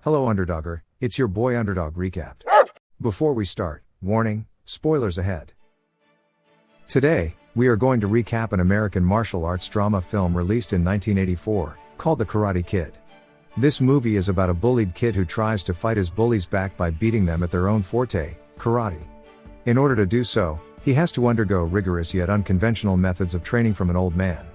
Hello Underdogger, it's your boy Underdog Recapped. Before we start, warning, spoilers ahead. Today, we are going to recap an American martial arts drama film released in 1984, called The Karate Kid. This movie is about a bullied kid who tries to fight his bullies back by beating them at their own forte, karate. In order to do so, he has to undergo rigorous yet unconventional methods of training from an old man.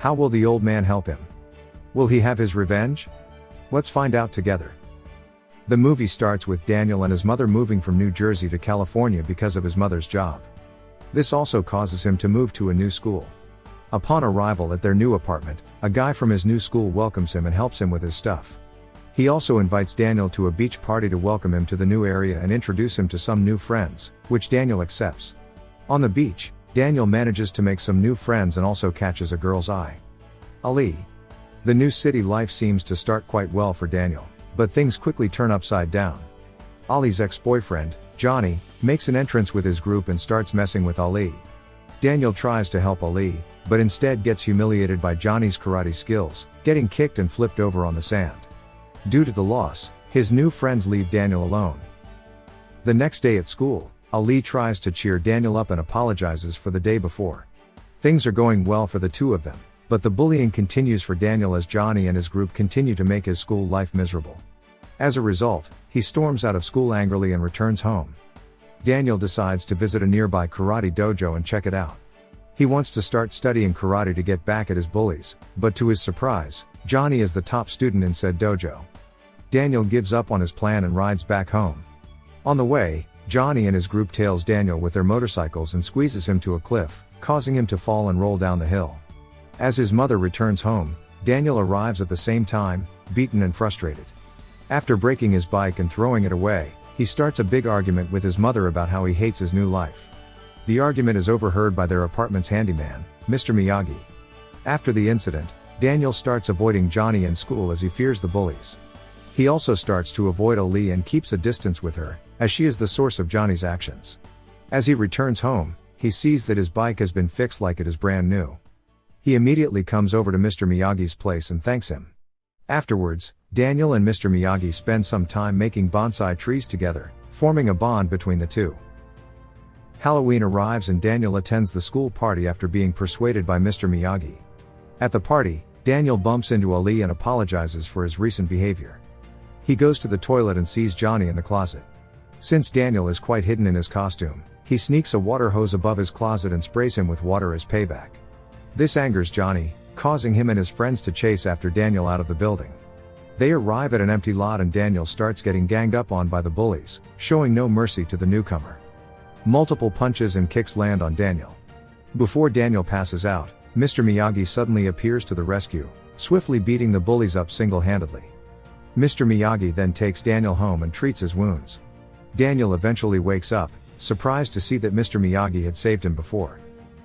How will the old man help him? Will he have his revenge? Let's find out together. The movie starts with Daniel and his mother moving from New Jersey to California because of his mother's job. This also causes him to move to a new school. Upon arrival at their new apartment, a guy from his new school welcomes him and helps him with his stuff. He also invites Daniel to a beach party to welcome him to the new area and introduce him to some new friends, which Daniel accepts. On the beach, Daniel manages to make some new friends and also catches a girl's eye. Ali. The new city life seems to start quite well for Daniel, but things quickly turn upside down. Ali's ex-boyfriend, Johnny, makes an entrance with his group and starts messing with Ali. Daniel tries to help Ali, but instead gets humiliated by Johnny's karate skills, getting kicked and flipped over on the sand. Due to the loss, his new friends leave Daniel alone. The next day at school, Ali tries to cheer Daniel up and apologizes for the day before. Things are going well for the two of them, but the bullying continues for Daniel as Johnny and his group continue to make his school life miserable. As a result, he storms out of school angrily and returns home. Daniel decides to visit a nearby karate dojo and check it out. He wants to start studying karate to get back at his bullies, but to his surprise, Johnny is the top student in said dojo. Daniel gives up on his plan and rides back home. On the way, Johnny and his group tails Daniel with their motorcycles and squeezes him to a cliff, causing him to fall and roll down the hill. As his mother returns home, Daniel arrives at the same time, beaten and frustrated. After breaking his bike and throwing it away, he starts a big argument with his mother about how he hates his new life. The argument is overheard by their apartment's handyman, Mr. Miyagi. After the incident, Daniel starts avoiding Johnny in school as he fears the bullies. He also starts to avoid Ali and keeps a distance with her, as she is the source of Johnny's actions. As he returns home, he sees that his bike has been fixed like it is brand new. He immediately comes over to Mr. Miyagi's place and thanks him. Afterwards, Daniel and Mr. Miyagi spend some time making bonsai trees together, forming a bond between the two. Halloween arrives and Daniel attends the school party after being persuaded by Mr. Miyagi. At the party, Daniel bumps into Ali and apologizes for his recent behavior. He goes to the toilet and sees Johnny in the closet. Since Daniel is quite hidden in his costume, he sneaks a water hose above his closet and sprays him with water as payback. This angers Johnny, causing him and his friends to chase after Daniel out of the building. They arrive at an empty lot and Daniel starts getting ganged up on by the bullies, showing no mercy to the newcomer. Multiple punches and kicks land on Daniel. Before Daniel passes out, Mr. Miyagi suddenly appears to the rescue, swiftly beating the bullies up single-handedly. Mr. Miyagi then takes Daniel home and treats his wounds. Daniel eventually wakes up, surprised to see that Mr. Miyagi had saved him before.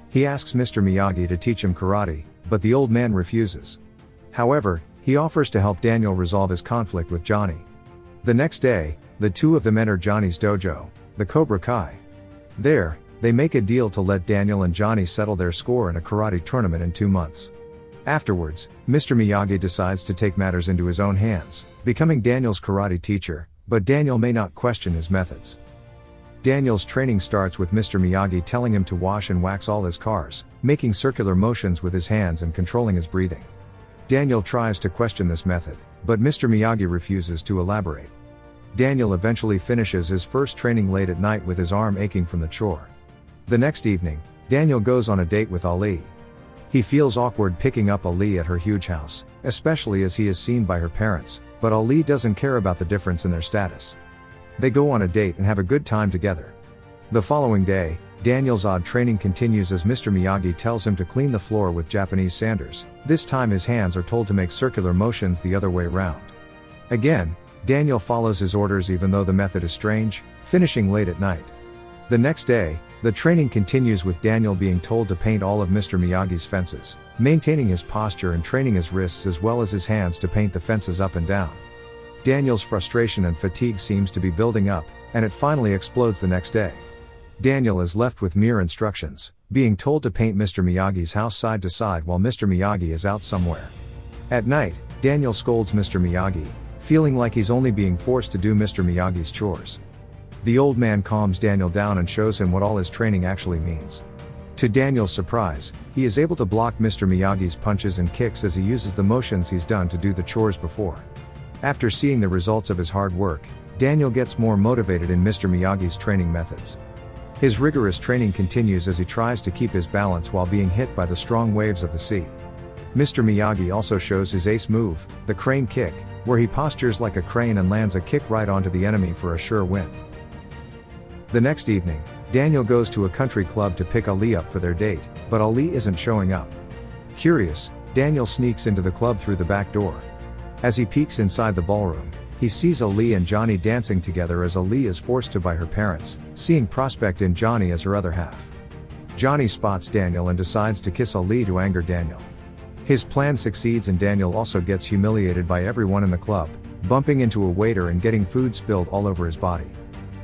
He asks Mr. Miyagi to teach him karate, but the old man refuses. However, he offers to help Daniel resolve his conflict with Johnny. The next day, the two of them enter Johnny's dojo, the Cobra Kai. There, they make a deal to let Daniel and Johnny settle their score in a karate tournament in 2 months. Afterwards, Mr. Miyagi decides to take matters into his own hands, becoming Daniel's karate teacher, but Daniel may not question his methods. Daniel's training starts with Mr. Miyagi telling him to wash and wax all his cars, making circular motions with his hands and controlling his breathing. Daniel tries to question this method, but Mr. Miyagi refuses to elaborate. Daniel eventually finishes his first training late at night with his arm aching from the chore. The next evening, Daniel goes on a date with Ali. He feels awkward picking up Ali at her huge house, especially as he is seen by her parents, but Ali doesn't care about the difference in their status. They go on a date and have a good time together. The following day, Daniel's odd training continues as Mr. Miyagi tells him to clean the floor with Japanese sanders. This time his hands are told to make circular motions the other way around. Again, Daniel follows his orders even though the method is strange, finishing late at night. The next day, the training continues with Daniel being told to paint all of Mr. Miyagi's fences, maintaining his posture and training his wrists as well as his hands to paint the fences up and down. Daniel's frustration and fatigue seems to be building up, and it finally explodes the next day. Daniel is left with mere instructions, being told to paint Mr. Miyagi's house side to side while Mr. Miyagi is out somewhere. At night, Daniel scolds Mr. Miyagi, feeling like he's only being forced to do Mr. Miyagi's chores. The old man calms Daniel down and shows him what all his training actually means. To Daniel's surprise, he is able to block Mr. Miyagi's punches and kicks as he uses the motions he's done to do the chores before. After seeing the results of his hard work, Daniel gets more motivated in Mr. Miyagi's training methods. His rigorous training continues as he tries to keep his balance while being hit by the strong waves of the sea. Mr. Miyagi also shows his ace move, the crane kick, where he postures like a crane and lands a kick right onto the enemy for a sure win. The next evening, Daniel goes to a country club to pick Ali up for their date, but Ali isn't showing up. Curious, Daniel sneaks into the club through the back door. As he peeks inside the ballroom, he sees Ali and Johnny dancing together as Ali is forced to by her parents, seeing prospect in Johnny as her other half. Johnny spots Daniel and decides to kiss Ali to anger Daniel. His plan succeeds and Daniel also gets humiliated by everyone in the club, bumping into a waiter and getting food spilled all over his body.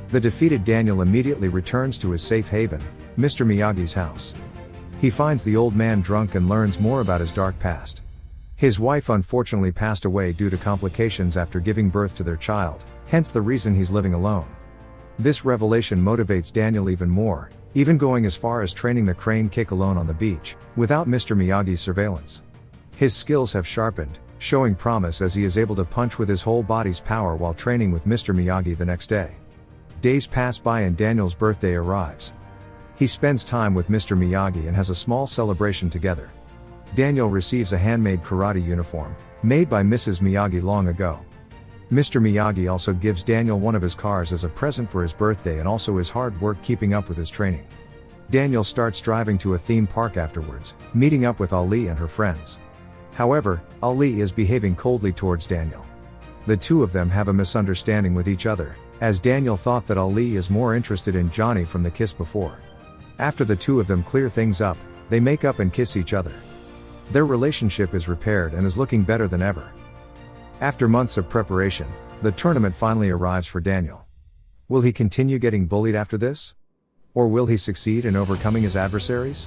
The defeated Daniel immediately returns to his safe haven, Mr. Miyagi's house. He finds the old man drunk and learns more about his dark past. His wife unfortunately passed away due to complications after giving birth to their child, hence the reason he's living alone. This revelation motivates Daniel even more, even going as far as training the crane kick alone on the beach, without Mr. Miyagi's surveillance. His skills have sharpened, showing promise as he is able to punch with his whole body's power while training with Mr. Miyagi the next day. Days pass by and Daniel's birthday arrives. He spends time with Mr. Miyagi and has a small celebration together. Daniel receives a handmade karate uniform, made by Mrs. Miyagi long ago. Mr. Miyagi also gives Daniel one of his cars as a present for his birthday and also his hard work keeping up with his training. Daniel starts driving to a theme park afterwards, meeting up with Ali and her friends. However, Ali is behaving coldly towards Daniel. The two of them have a misunderstanding with each other, as Daniel thought that Ali is more interested in Johnny from the kiss before. After the two of them clear things up, they make up and kiss each other. Their relationship is repaired and is looking better than ever. After months of preparation, the tournament finally arrives for Daniel. Will he continue getting bullied after this? Or will he succeed in overcoming his adversaries?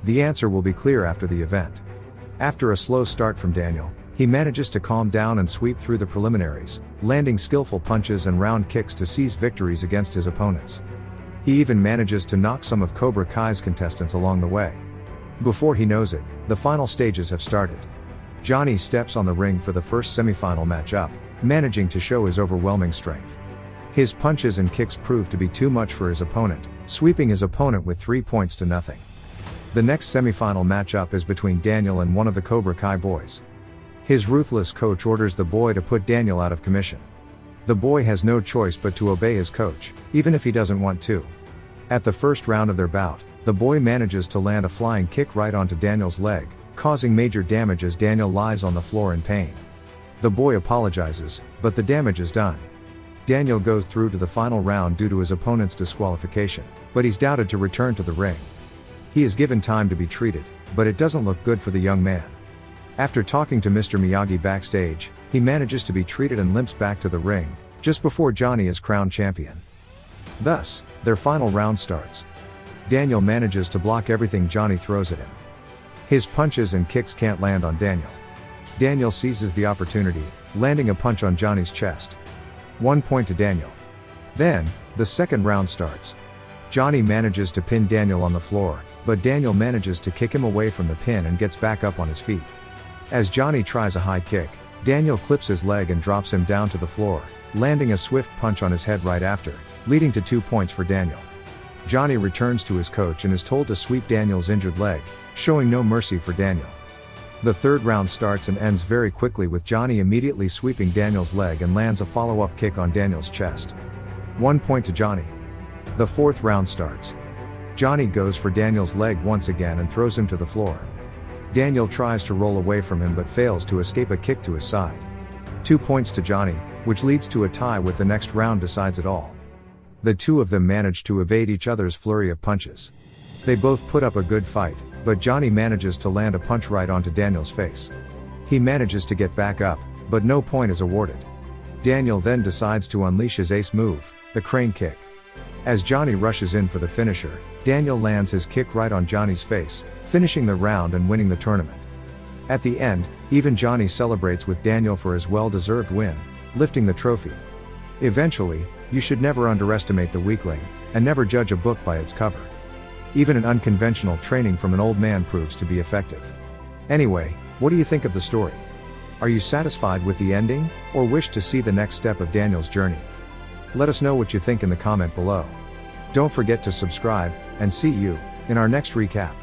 The answer will be clear after the event. After a slow start from Daniel, he manages to calm down and sweep through the preliminaries, landing skillful punches and round kicks to seize victories against his opponents. He even manages to knock some of Cobra Kai's contestants along the way. Before he knows it, the final stages have started. Johnny steps on the ring for the first semifinal matchup, managing to show his overwhelming strength. His punches and kicks prove to be too much for his opponent, sweeping his opponent with 3 points to nothing. The next semifinal matchup is between Daniel and one of the Cobra Kai boys. His ruthless coach orders the boy to put Daniel out of commission. The boy has no choice but to obey his coach, even if he doesn't want to. At the first round of their bout, the boy manages to land a flying kick right onto Daniel's leg, causing major damage as Daniel lies on the floor in pain. The boy apologizes, but the damage is done. Daniel goes through to the final round due to his opponent's disqualification, but he's doubted to return to the ring. He is given time to be treated, but it doesn't look good for the young man. After talking to Mr. Miyagi backstage, he manages to be treated and limps back to the ring, just before Johnny is crowned champion. Thus, their final round starts. Daniel manages to block everything Johnny throws at him. His punches and kicks can't land on Daniel. Daniel seizes the opportunity, landing a punch on Johnny's chest. 1 point to Daniel. Then, the second round starts. Johnny manages to pin Daniel on the floor, but Daniel manages to kick him away from the pin and gets back up on his feet. As Johnny tries a high kick, Daniel clips his leg and drops him down to the floor, landing a swift punch on his head right after, leading to 2 points for Daniel. Johnny returns to his coach and is told to sweep Daniel's injured leg, showing no mercy for Daniel. The third round starts and ends very quickly with Johnny immediately sweeping Daniel's leg and lands a follow-up kick on Daniel's chest. 1 point to Johnny. The fourth round starts. Johnny goes for Daniel's leg once again and throws him to the floor. Daniel tries to roll away from him but fails to escape a kick to his side. 2 points to Johnny, which leads to a tie with the next round decides it all. The two of them manage to evade each other's flurry of punches. They both put up a good fight, but Johnny manages to land a punch right onto Daniel's face. He manages to get back up, but no point is awarded. Daniel then decides to unleash his ace move, the crane kick. As Johnny rushes in for the finisher, Daniel lands his kick right on Johnny's face, finishing the round and winning the tournament. At the end, even Johnny celebrates with Daniel for his well-deserved win, lifting the trophy. Eventually, you should never underestimate the weakling, and never judge a book by its cover. Even an unconventional training from an old man proves to be effective. Anyway, what do you think of the story? Are you satisfied with the ending, or wish to see the next step of Daniel's journey? Let us know what you think in the comment below. Don't forget to subscribe, and see you in our next recap.